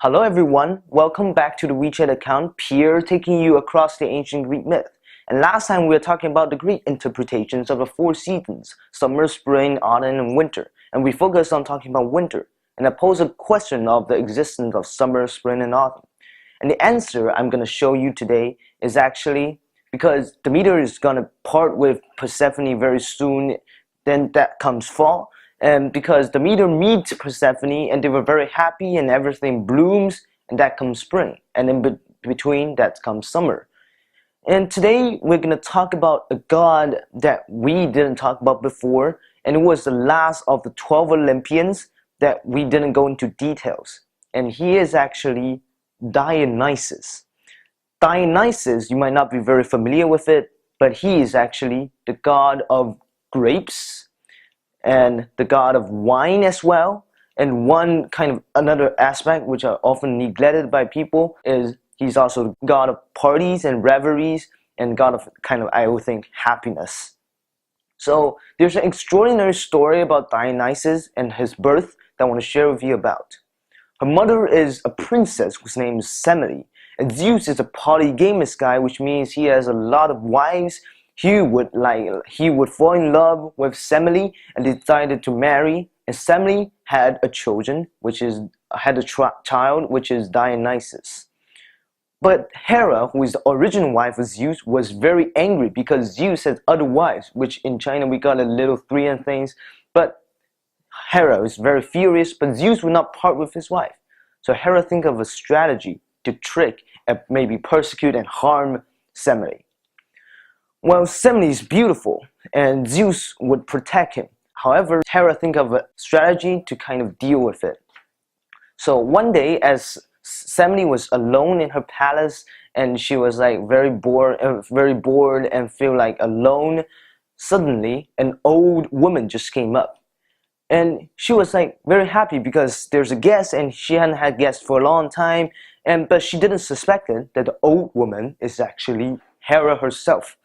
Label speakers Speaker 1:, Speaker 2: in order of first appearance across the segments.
Speaker 1: Hello everyone, welcome back to the WeChat account, Pierre taking you across the ancient Greek myth. And last time we were talking about the Greek interpretations of the four seasons, summer, spring, autumn, and winter. And we focused on talking about winter. And I posed a question of the existence of summer, spring, and autumn. And the answer I'm going to show you today is actually because Demeter is going to part with Persephone very soon, then that comes fall. And because Demeter meets Persephone and they were very happy and everything blooms, and that comes spring. And in between that comes summer. And today we're going to talk about a god that we didn't talk about before, and it was the last of the 12 Olympians that we didn't go into details. And he is actually Dionysus. Dionysus, you might not be very familiar with it, but he is actually the god of grapes and the god of wine as well. And one kind of another aspect which are often neglected by people is he's also the god of parties and revelries and god of kind of, I would think, happiness. So there's an extraordinary story about Dionysus and his birth that I want to share with you about. Her mother is a princess whose name is Semele, and Zeus is a polygamous guy, which means he has a lot of wives. He would fall in love with Semele and decided to marry, and Semele had a child, which is Dionysus. But Hera, who is the original wife of Zeus, was very angry because Zeus had other wives, which in China we got a little three and things. But Hera is very furious, but Zeus would not part with his wife. So Hera think of a strategy to trick and maybe persecute and harm Semele. Well, Semele is beautiful, and Zeus would protect him. However, Hera think of a strategy to kind of deal with it. So one day, as Semele was alone in her palace, and she was like very bored and feel like alone, suddenly an old woman just came up. And she was like very happy because there's a guest, and she hadn't had guests for a long time, but she didn't suspect it that the old woman is actually Hera herself.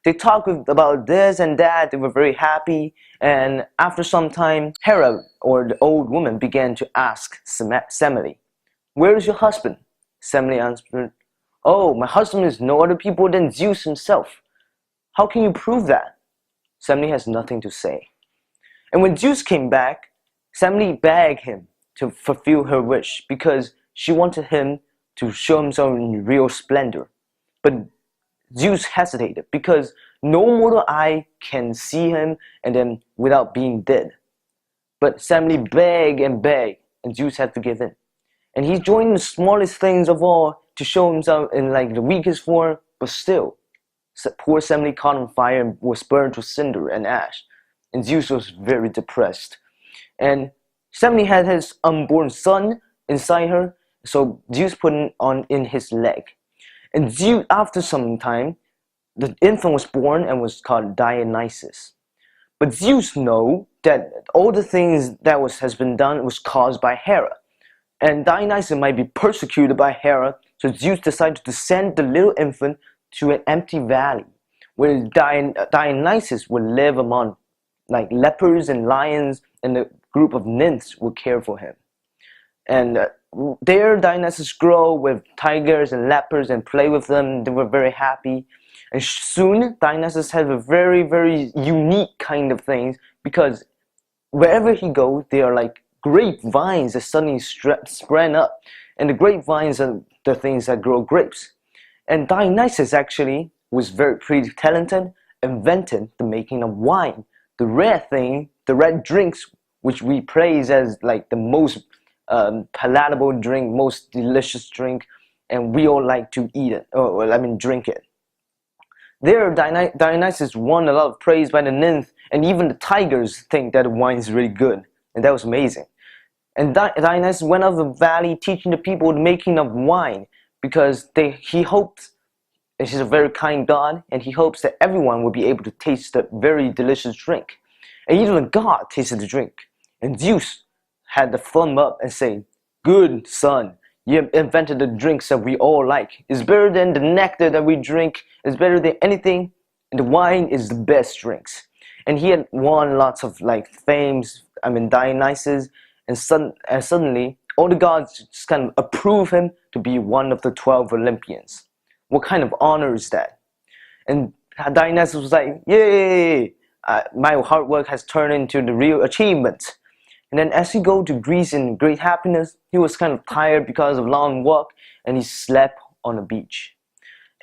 Speaker 1: They talked about this and that, they were very happy, and after some time, Hera, or the old woman, began to ask Semele, "Where is your husband?" Semele answered, "Oh, my husband is no other people than Zeus himself." "How can you prove that?" Semele has nothing to say. And when Zeus came back, Semele begged him to fulfill her wish because she wanted him to show himself in real splendor. But Zeus hesitated because no mortal eye can see him and then without being dead. But Semele begged and begged, and Zeus had to give in. And he joined the smallest things of all to show himself in like the weakest form, but still, poor Semele caught on fire and was burned to cinder and ash. And Zeus was very depressed. And Semele had his unborn son inside her, so Zeus put it in his leg. And Zeus, after some time, the infant was born and was called Dionysus. But Zeus knew that all the things that has been done was caused by Hera. And Dionysus might be persecuted by Hera, so Zeus decided to send the little infant to an empty valley, where Dionysus would live among like lepers and lions, and a group of nymphs would care for him. And there Dionysus grew with tigers and leopards and play with them. They were very happy. And soon Dionysus had a very, very unique kind of things because wherever he goes, there are like grapevines that suddenly sprang up. And the grapevines are the things that grow grapes. And Dionysus actually was pretty talented, invented the making of wine. The red drinks, which we praise as like the most palatable drink, most delicious drink, and we all like to eat it, drink it. There, Dionysus won a lot of praise by the nymph, and even the tigers think that the wine is really good, and that was amazing. And Dionysus went out of the valley teaching the people the making of wine because he hoped, and he's a very kind God, and he hopes that everyone will be able to taste the very delicious drink. And even the god tasted the drink, and Zeus had the thumb up and say, "Good son, you have invented the drinks that we all like. It's better than the nectar that we drink. It's better than anything. And the wine is the best drinks." And he had won lots of like fames. Dionysus, and suddenly all the gods just kind of approve him to be one of the 12 Olympians. What kind of honor is that? And Dionysus was like, yay, my hard work has turned into the real achievement. And then as he go to Greece in great happiness, he was kind of tired because of long walk, and he slept on the beach.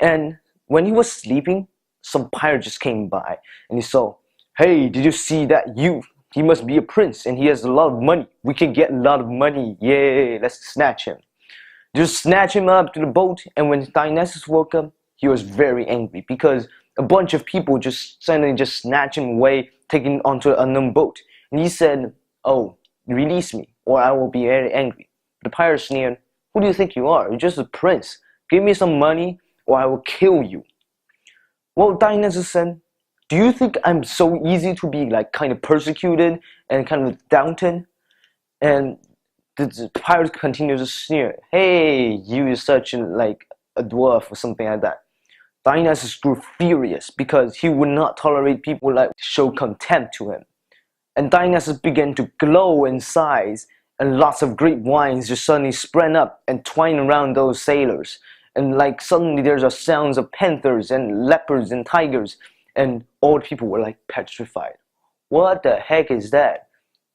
Speaker 1: And when he was sleeping, some pirate just came by, and he saw, hey, did you see that youth? He must be a prince, and he has a lot of money. We can get a lot of money. Yay, let's snatch him. Just snatch him up to the boat, and when Dionysus woke up, he was very angry because a bunch of people just suddenly just snatched him away, taking onto an unknown boat. And he said, oh, release me, or I will be very angry. The pirate sneered, who do you think you are? You're just a prince. Give me some money, or I will kill you. Well, Dionysus said, do you think I'm so easy to be like kind of persecuted and kind of doubted? And the pirate continued to sneer, hey, you are such like a dwarf or something like that. Dionysus grew furious because he would not tolerate people like show contempt to him. And Dionysus began to glow in size, and lots of great wines just suddenly sprang up and twined around those sailors. And like suddenly there's a sounds of panthers and leopards and tigers, and all the people were like petrified. What the heck is that?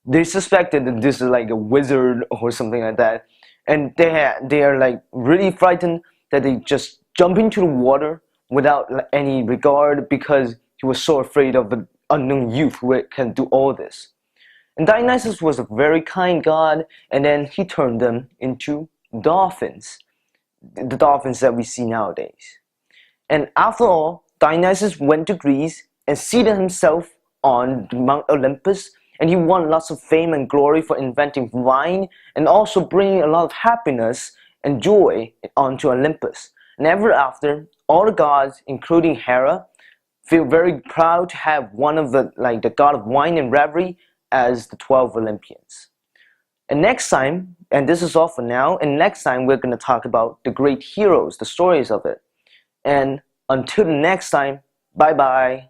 Speaker 1: They suspected that this is like a wizard or something like that, and they are like really frightened that they just jump into the water without any regard because he was so afraid of the unknown youth who can do all this. And Dionysus was a very kind god, and then he turned them into dolphins, the dolphins that we see nowadays. And after all, Dionysus went to Greece and seated himself on Mount Olympus, and he won lots of fame and glory for inventing wine and also bringing a lot of happiness and joy onto Olympus. And ever after, all the gods, including Hera, feel very proud to have one of the god of wine and revelry as the 12 Olympians. And next time, and this is all for now, and next time we're going to talk about the great heroes, the stories of it. And until the next time, bye bye.